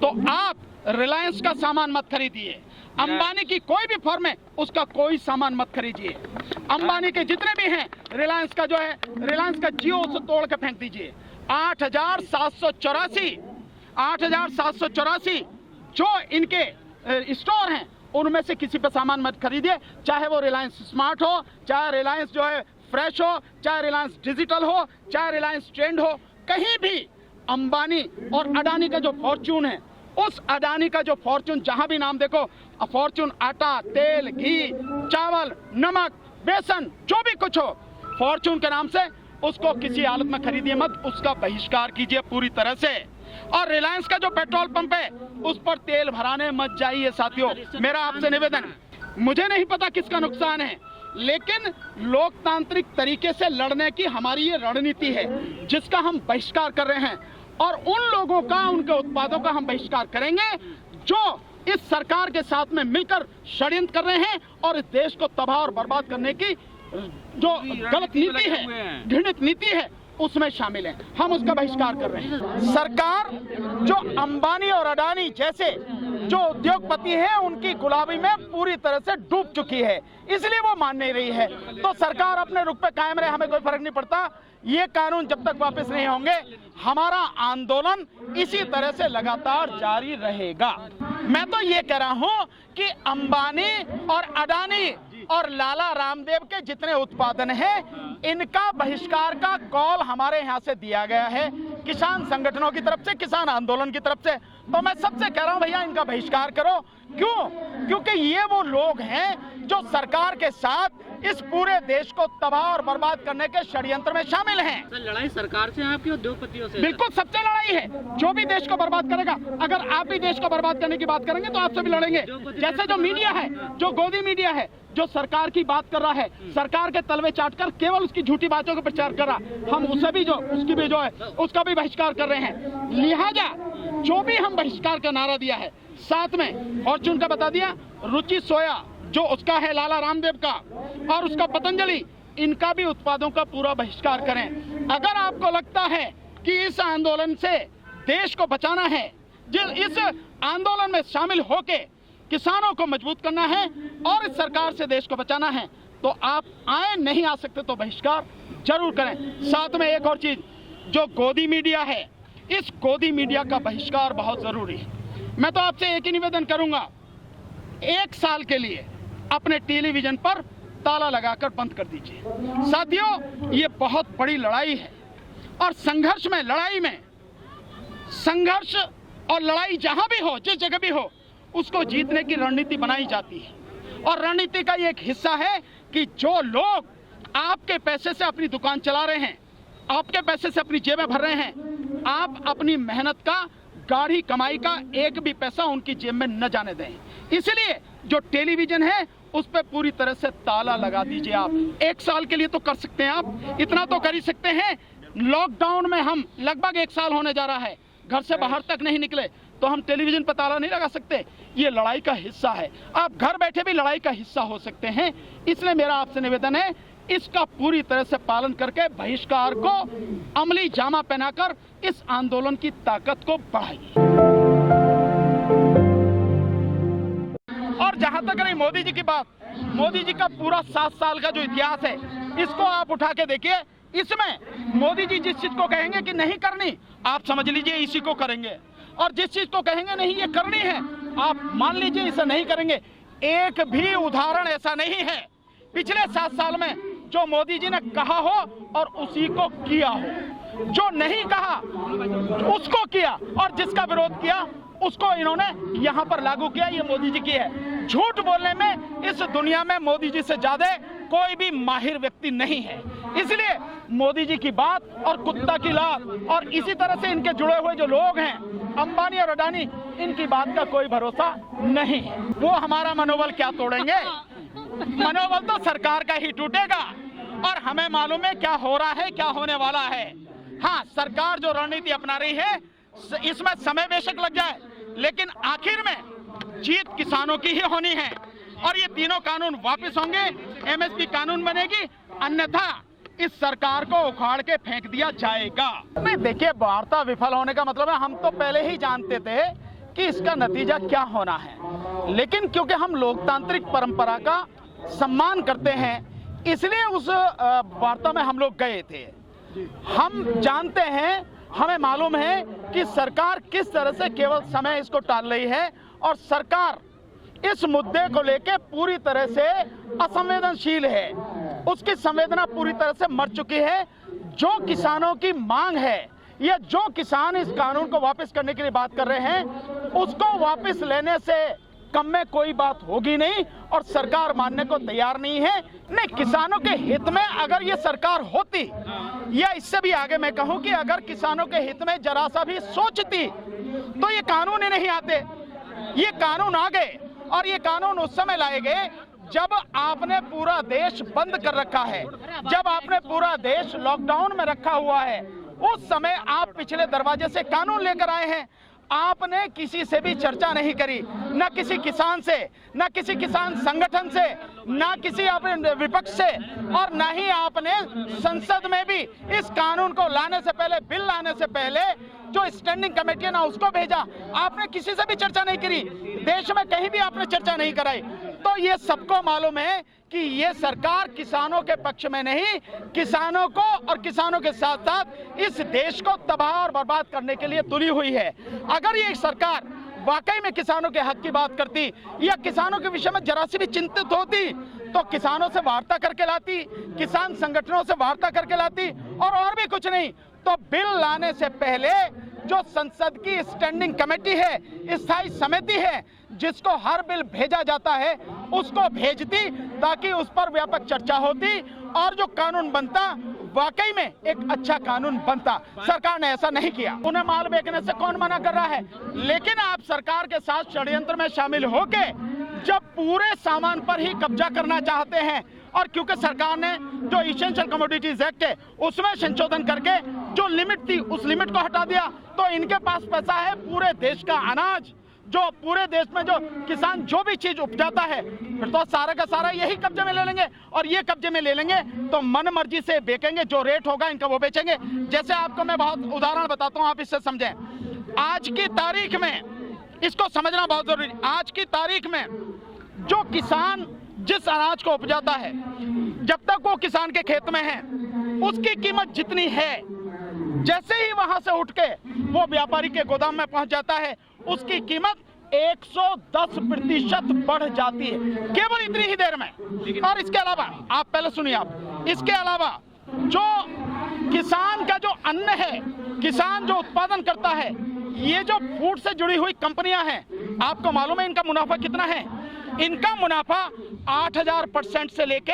तो आप रिलायंस का सामान मत खरीदिए। अंबानी की कोई भी फर्म है उसका कोई सामान मत खरीदिए। अंबानी के जितने भी हैं, रिलायंस का जो है, रिलायंस का जियो उसे तोड़ के फेंक दीजिए। 8,784 जो इनके स्टोर हैं उनमें से किसी पे सामान मत खरीदिए, चाहे वो रिलायंस स्मार्ट हो, चाहे रिलायंस जो है फ्रेश हो, चाहे रिलायंस डिजिटल हो, चाहे रिलायंस ट्रेंड हो। कहीं भी अंबानी और अडानी का जो फॉर्च्यून है, उस अडानी का जो फॉर्च्यून, जहां भी नाम देखो फॉर्च्यून, आटा, तेल, घी, चावल, नमक, बेसन, जो भी कुछ हो फॉर्च्यून के नाम से, उसको किसी हालत में खरीदिए मत, उसका बहिष्कार कीजिए पूरी तरह से। और रिलायंस का जो पेट्रोल पंप है उस पर तेल भराने मत जाइए साथियों, मेरा आपसे निवेदन। मुझे नहीं पता किसका नुकसान है, लेकिन लोकतांत्रिक तरीके से लड़ने की हमारी ये रणनीति है जिसका हम बहिष्कार कर रहे हैं। और उन लोगों का, उनके उत्पादों का हम बहिष्कार करेंगे जो इस सरकार के साथ में मिलकर षड्यंत्र कर रहे हैं और इस देश को तबाह और बर्बाद करने की जो गलत नीति है, घृणित नीति है, उसमें शामिल है। हम उसका बहिष्कार कर रहे हैं। सरकार जो अंबानी और अडानी जैसे जो उद्योगपति हैं उनकी गुलामी में पूरी तरह से डूब चुकी है, इसलिए वो मान नहीं रही है। तो सरकार अपने रुख पे कायम रहे, हमें कोई फर्क नहीं पड़ता। ये कानून जब तक वापस नहीं होंगे, हमारा आंदोलन इसी तरह से लगातार जारी रहेगा। मैं तो ये कह रहा हूं कि अंबानी और अडानी और लाला रामदेव के जितने उत्पादन हैं, इनका बहिष्कार का कॉल हमारे यहाँ से दिया गया है, किसान संगठनों की तरफ से, किसान आंदोलन की तरफ से। तो मैं सबसे कह रहा हूँ भैया, इनका बहिष्कार करो। क्यों? क्योंकि ये वो लोग हैं जो सरकार के साथ इस पूरे देश को तबाह और बर्बाद करने के षड्यंत्र में शामिल हैं। सर, लड़ाई सरकार से है आपकी, उद्योगपतियों से? बिल्कुल, सबसे लड़ाई है। जो भी देश को बर्बाद करेगा, अगर आप भी देश को बर्बाद करने की बात करेंगे तो आपसे भी लड़ेंगे। जैसे जो मीडिया है, जो गोदी मीडिया है, जो सरकार की बात कर रहा है, सरकार के तलवे चाटकर केवल उसकी झूठी बातों का प्रचार कर रहा, हम उसे भी जो उसकी भी जो है उसका भी बहिष्कार कर रहे हैं। लिहाजा जो भी हम बहिष्कार का नारा दिया है, साथ में फॉर्च्यून का बता दिया, रुचि सोया जो उसका है लाला रामदेव का, और उसका पतंजलि, इनका भी उत्पादों का पूरा बहिष्कार करें। अगर आपको लगता है कि इस आंदोलन से देश को बचाना है, इस आंदोलन में शामिल होके किसानों को मजबूत करना है और इस सरकार से देश को बचाना है, तो आप आए, नहीं आ सकते तो बहिष्कार जरूर करें। साथ में एक और चीज, जो गोदी मीडिया है, इस गोदी मीडिया का बहिष्कार बहुत जरूरी है। मैं तो आपसे एक ही निवेदन करूंगा, 1 साल के लिए अपने टेलीविजन पर ताला लगाकर बंद कर दीजिए। साथियों, ये बहुत बड़ी लड़ाई है और संघर्ष में, लड़ाई में, संघर्ष और लड़ाई जहां भी हो, जिस जगह भी हो, उसको जीतने की रणनीति बनाई जाती है। और रणनीति का ये एक हिस्सा है कि जो लोग आपके पैसे से अपनी दुकान चला रहे हैं, आपके पैसे से अपनी जेबें भर रहे हैं, आप अपनी मेहनत का, गाढ़ी कमाई का एक भी पैसा उनकी जेब में न जाने दें। इसलिए जो टेलीविजन है उस पर पूरी तरह से ताला लगा दीजिए। आप 1 साल के लिए तो कर सकते हैं, आप इतना तो कर ही सकते हैं। लॉकडाउन में हम लगभग 1 साल होने जा रहा है, घर से बाहर तक नहीं निकले, तो हम टेलीविजन पर ताला नहीं लगा सकते। ये लड़ाई का हिस्सा है, आप घर बैठे भी लड़ाई का हिस्सा हो सकते हैं। इसलिए मेरा आपसे निवेदन है, इसका पूरी तरह से पालन करके बहिष्कार को अमली जामा पहनाकर इस आंदोलन की ताकत को बढ़ाइए। और जहां तक रही मोदी जी की बात, मोदी जी का पूरा 7 साल का जो इतिहास है, इसको आप उठा के देखिए। इसमें मोदी जी जिस चीज को कहेंगे कि नहीं करनी, आप समझ लीजिए इसी को करेंगे, और जिस चीज को कहेंगे नहीं ये करनी है, आप मान लीजिए इसे नहीं करेंगे। एक भी उदाहरण ऐसा नहीं है पिछले 7 साल में जो मोदी जी ने कहा हो और उसी को किया हो। जो नहीं कहा उसको किया और जिसका विरोध किया उसको इन्होंने यहाँ पर लागू किया। ये मोदी जी की है। झूठ बोलने में इस दुनिया में मोदी जी से ज्यादा कोई भी माहिर व्यक्ति नहीं है। इसलिए मोदी जी की बात और कुत्ता की लात और इसी तरह से इनके जुड़े हुए जो लोग हैं, अंबानी और अडानी, इनकी बात का कोई भरोसा नहीं है। वो हमारा मनोबल क्या तोड़ेंगे? मनोबल तो सरकार का ही टूटेगा। और हमें मालूम है क्या हो रहा है, क्या होने वाला है। हाँ, सरकार जो रणनीति अपना रही है, इसमें समय बेशक लग जाए, लेकिन आखिर में जीत किसानों की ही होनी है। और ये तीनों कानून वापस होंगे, एमएसपी कानून बनेगी, अन्यथा इस सरकार को उखाड़ के फेंक दिया जाएगा। नहीं, देखिए, वार्ता विफल होने का मतलब है, हम तो पहले ही जानते थे कि इसका नतीजा क्या होना है। लेकिन क्योंकि हम लोकतांत्रिक परंपरा का सम्मान करते हैं, इसलिए उस वार्ता में हम लोग गए थे। हम जानते हैं, हमें मालूम है कि सरकार किस तरह से केवल समय इसको टाल रही है और सरकार इस मुद्दे को लेकर पूरी तरह से असंवेदनशील है। उसकी संवेदना पूरी तरह से मर चुकी है। जो किसानों की मांग है या जो किसान इस कानून को वापस करने के लिए बात कर रहे हैं, उसको वापस लेने से कम में कोई बात होगी नहीं और सरकार मानने को तैयार नहीं है। नहीं, किसानों के हित में अगर ये सरकार होती, या इससे भी आगे मैं कहूं कि अगर किसानों के हित में जरा सा भी सोचती तो ये कानून ही नहीं आते। ये कानून आ गए और ये कानून उस समय लाए गए जब आपने पूरा देश बंद कर रखा है, जब आपने पूरा देश लॉकडाउन में रखा हुआ है। उस समय आप पिछले दरवाजे से कानून लेकर आए हैं। आपने किसी से भी चर्चा नहीं करी, ना किसी किसान से, ना किसी किसान संगठन से, ना किसी अपने विपक्ष से, और ना ही आपने संसद में भी इस कानून को लाने से पहले, बिल लाने से पहले जो स्टैंडिंग कमेटी है ना उसको भेजा। आपने किसी से भी चर्चा नहीं करी, देश में कहीं भी आपने चर्चा नहीं कराई। तो ये सबको मालूम है कि ये सरकार किसानों के पक्ष में नहीं, किसानों को और किसानों के साथ साथ इस देश को तबाह और बर्बाद करने के लिए तुली हुई है। अगर ये सरकार वाकई में किसानों के हक की बात करती या किसानों के विषय में जरा सी भी चिंतित होती तो किसानों से वार्ता करके लाती, किसान संगठनों से वार्ता करके लाती, और भी कुछ नहीं तो बिल लाने से पहले जो संसद की स्टैंडिंग कमेटी है, स्थायी समिति है, जिसको हर बिल भेजा जाता है, उसको भेजती ताकि उस पर व्यापक चर्चा होती और जो कानून बनता वाकई में एक अच्छा कानून बनता। सरकार ने ऐसा नहीं किया। उन्हें माल बेचने से कौन मना कर रहा है? लेकिन आप सरकार के साथ षड्यंत्र में शामिल होके जब पूरे सामान पर ही कब्जा करना चाहते हैं, और क्योंकि सरकार ने जो इसेंशियल कमोडिटीज एक्ट है उसमें संशोधन करके जो लिमिट थी उस लिमिट को हटा दिया, तो इनके पास पैसा है पूरे देश का अनाज, जो पूरे देश में जो किसान जो भी चीज उपजाता है, फिर तो सारा का सारा यही कब्जे में ले लेंगे। और ये कब्जे में ले लेंगे तो मन मर्जी से बेचेंगे, जो रेट होगा इनका वो बेचेंगे। जैसे आपको मैं बहुत उदाहरण बताता हूँ, आप इससे समझें। आज की तारीख में इसको समझना बहुत जरूरी। आज की तारीख में जो किसान जिस अनाज को उपजाता है, जब तक वो किसान के खेत में है, उसकी कीमत जितनी है, जैसे ही वहां से उठ के वो व्यापारी के गोदाम में पहुंच जाता है, उसकी कीमत 110% बढ़ जाती है, केवल इतनी ही देर में। और इसके अलावा आप पहले सुनिए, आप इसके अलावा जो किसान का जो अन्न है, किसान जो उत्पादन करता है, ये जो फूड से जुड़ी हुई कंपनियां हैं, आपको मालूम है इनका मुनाफा कितना है? इनका मुनाफा 8000% से लेके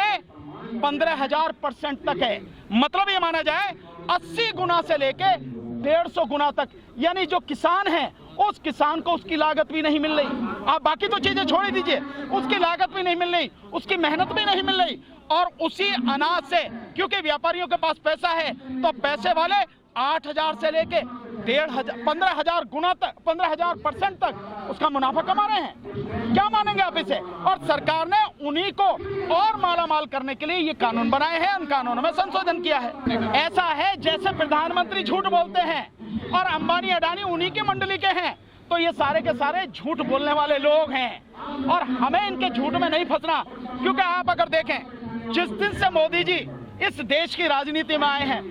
15000% तक है। मतलब ये माना जाए 80 गुना से लेके 150 गुना तक। यानी जो किसान है उस किसान को उसकी लागत भी नहीं मिल रही। आप बाकी तो चीजें छोड़ ही दीजिए, उसकी लागत भी नहीं मिल रही, उसकी मेहनत भी नहीं मिल रही। और उसी अनाज से, क्योंकि व्यापारियों के पास पैसा है, तो पैसे वाले 8000 से लेके 15000 गुना तक, 15000% तक उसका मुनाफा कमा रहे हैं। क्या मानेंगे आप इसे? और सरकार ने उन्हीं को और मालामाल करने के लिए ये कानून बनाए हैं, उन कानूनों में संशोधन किया है। ऐसा है जैसे प्रधानमंत्री झूठ बोलते हैं और अंबानी अडानी उन्हीं की मंडली के हैं, तो ये सारे के सारे झूठ बोलने वाले लोग हैं और हमें इनके झूठ में नहीं फंसना। क्योंकि आप अगर देखें, जिस दिन से मोदी जी इस देश की राजनीति में आए हैं,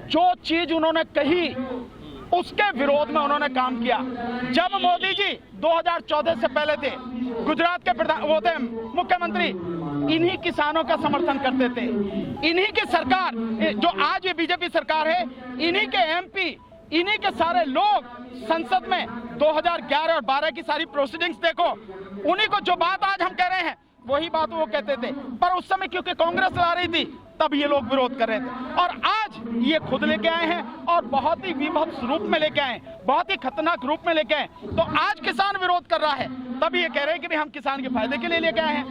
जो चीज उन्होंने कही उसके विरोध में उन्होंने काम किया। जब मोदी जी 2014 से पहले थे, गुजरात के वो थे मुख्यमंत्री, इन्हीं किसानों का समर्थन करते थे। इन्हीं की सरकार, जो आज ये बीजेपी सरकार है, इन्हीं के एमपी, इन्हीं के सारे लोग संसद में 2011 और 12 की सारी प्रोसीडिंग्स देखो, उन्हीं को जो बात आज हम कह रहे हैं वही बात वो कहते थे। पर उस समय क्योंकि कांग्रेस ला रही थी तब ये लोग विरोध कर रहे थे, और आज ये खुद लेके आए हैं और बहुत ही विभत्स रूप में लेके आए, बहुत ही खतरनाक रूप में लेके आए। तो आज किसान विरोध कर रहा है, तब ये कह रहे हैं कि भाई हम किसान के फायदे के लिए लेके आए हैं।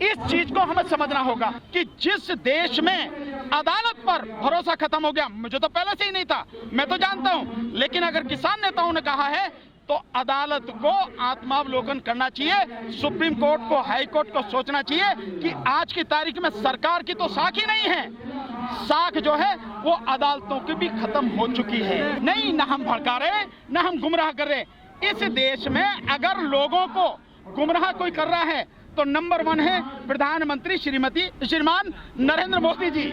इस चीज को हमें समझना होगा कि जिस देश में अदालत पर भरोसा खत्म हो गया, मुझे तो पहले से ही नहीं था, मैं तो जानता हूं, लेकिन अगर किसान नेताओं ने कहा है तो अदालत को आत्मावलोकन करना चाहिए, सुप्रीम कोर्ट को, हाई कोर्ट को सोचना चाहिए कि आज की तारीख में सरकार की तो साख ही नहीं है, साख जो है वो अदालतों की भी खत्म हो चुकी है। नहीं, ना हम भड़का रहे, ना हम गुमराह कर रहे, इस देश में अगर लोगों को गुमराह कोई कर रहा है तो नंबर 1 है प्रधानमंत्री श्रीमान नरेंद्र मोदी जी।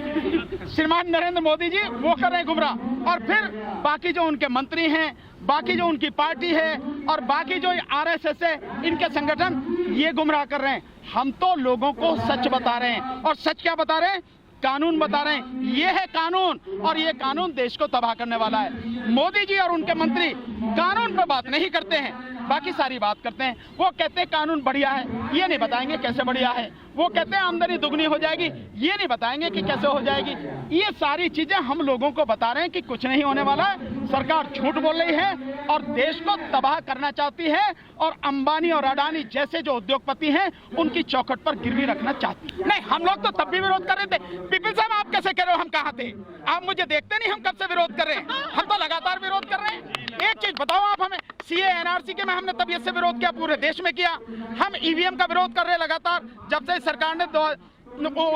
श्रीमान नरेंद्र मोदी जी वो कर रहे हैं गुमराह, और फिर बाकी जो उनके मंत्री हैं, बाकी जो उनकी पार्टी है और बाकी जो आरएसएस है, इनके संगठन ये गुमराह कर रहे हैं। हम तो लोगों को सच बता रहे हैं, और सच क्या बता रहे हैं? कानून बता रहे हैं। ये है कानून, और ये कानून देश को तबाह करने वाला है। मोदी जी और उनके मंत्री कानून पर बात नहीं करते हैं, बाकी सारी बात करते हैं। वो कहते हैं कानून बढ़िया है, ये नहीं बताएंगे कैसे बढ़िया है। वो कहते हैं आमदनी दुगनी हो जाएगी, ये नहीं बताएंगे कि कैसे हो जाएगी। ये सारी चीजें हम लोगों को बता रहे हैं कि कुछ नहीं होने वाला है। सरकार झूठ बोल रही है और देश को तबाह करना चाहती है, और अंबानी और अडानी जैसे जो उद्योगपति हैं उनकी चौखट पर गिरवी रखना चाहती है। नहीं, हम लोग तो तब भी विरोध कर रहे थे। पिपिल साहब, आप कैसे कह रहे हो हम कहाँ थे? आप मुझे देखते नहीं हम कब से विरोध कर रहे हैं? हम तो लगातार विरोध कर रहे हैं। एक चीज बताओ आप हमें, सीए एनआरसी के में हमने तबीयत से विरोध किया, पूरे देश में किया। हम ईवीएम का विरोध कर रहे हैं लगातार, जब से सरकार ने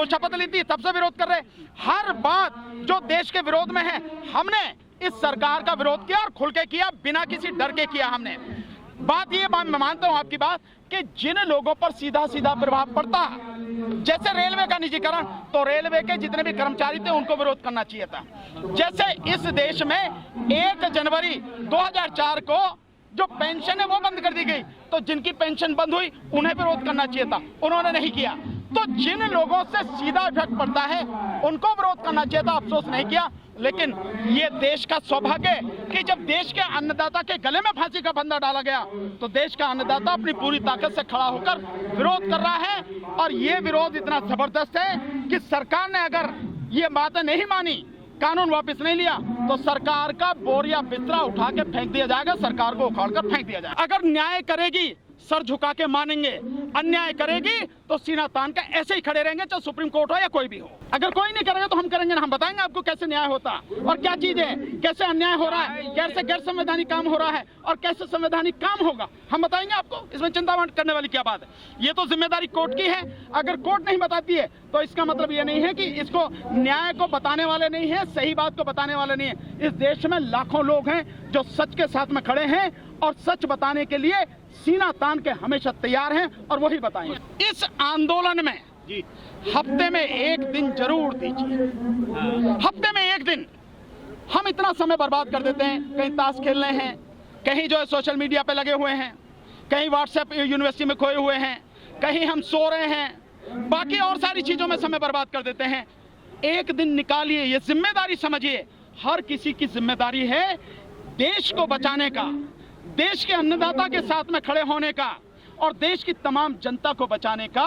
शपथ ली थी तब से विरोध कर रहे हैं। हर बात जो देश के विरोध में है हमने इस सरकार का विरोध किया, और खुल के किया, बिना किसी डर के किया हमने। बात ये, मैं मानता हूं आपकी बात कि जिन लोगों पर सीधा सीधा प्रभाव पड़ता, जैसे रेलवे का निजीकरण, तो रेलवे के जितने भी कर्मचारी थे उनको विरोध करना चाहिए था। जैसे इस देश में 1 जनवरी 2004 को जो पेंशन है वो बंद कर दी गई, तो जिनकी पेंशन बंद हुई उन्हें विरोध करना चाहिए था, उन्होंने नहीं किया। तो जिन लोगों से सीधा इफेक्ट पड़ता है उनको विरोध करना चाहिए था, अफसोस नहीं किया। लेकिन ये देश का सौभाग्य है कि जब देश के अन्नदाता के गले में फांसी का फंदा डाला गया, तो देश का अन्नदाता अपनी पूरी ताकत से खड़ा होकर विरोध कर रहा है। और ये विरोध इतना जबरदस्त है कि सरकार ने अगर ये बातें नहीं मानी, कानून वापस नहीं लिया, तो सरकार का बोरिया बिस्तरा उठा के फेंक दिया जाएगा, सरकार को उखाड़ कर फेंक दिया जाएगा। अगर न्याय करेगी सर झुका के मानेंगे, अन्याय करेगी तो सीना तान के ऐसे ही खड़े रहेंगे, चाहे सुप्रीम कोर्ट हो या कोई भी हो। अगर कोई नहीं करेगा तो हम करेंगे ना, हम बताएंगे आपको कैसे न्याय होता और क्या चीज है, कैसे अन्याय हो रहा है, कैसे गैर संवैधानिक काम हो रहा है और कैसे संवैधानिक काम होगा, हम बताएंगे आपको। इसमें चिंता करने वाली क्या बात है? ये तो जिम्मेदारी कोर्ट की है। अगर कोर्ट नहीं बताती है तो इसका मतलब ये नहीं है कि इसको न्याय को बताने वाले नहीं है, सही बात को बताने वाले नहीं है। इस देश में लाखों लोग हैं जो सच के साथ में खड़े हैं और सच बताने के लिए सीना तान के हमेशा तैयार हैं, और वही बताएंगे। इस आंदोलन में हफ्ते में 1 दिन जरूर दीजिए, हफ्ते में 1 दिन। हम इतना समय बर्बाद कर देते हैं, कहीं ताश खेल रहे हैं, कहीं जो है सोशल मीडिया पे लगे हुए हैं, कहीं व्हाट्सएप यूनिवर्सिटी में खोए हुए हैं, कहीं हम सो रहे हैं, बाकी और सारी चीजों में समय बर्बाद कर देते हैं। 1 दिन निकालिए, ये जिम्मेदारी समझिए, हर किसी की जिम्मेदारी है देश को बचाने का, देश के अन्नदाता के साथ में खड़े होने का, और देश की तमाम जनता को बचाने का।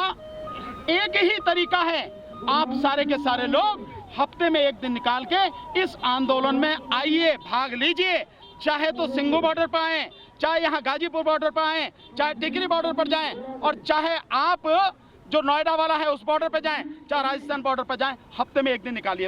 एक ही तरीका है, आप सारे के सारे लोग हफ्ते में 1 दिन निकाल के इस आंदोलन में आइए, भाग लीजिए। चाहे तो सिंघू बॉर्डर पर आए, चाहे यहाँ गाजीपुर बॉर्डर पर आए, चाहे टिकरी बॉर्डर पर जाएं, और चाहे आप जो नोएडा वाला है उस बॉर्डर पर जाएं, चाहे राजस्थान बॉर्डर पर जाएं, हफ्ते में 1 दिन निकालिए।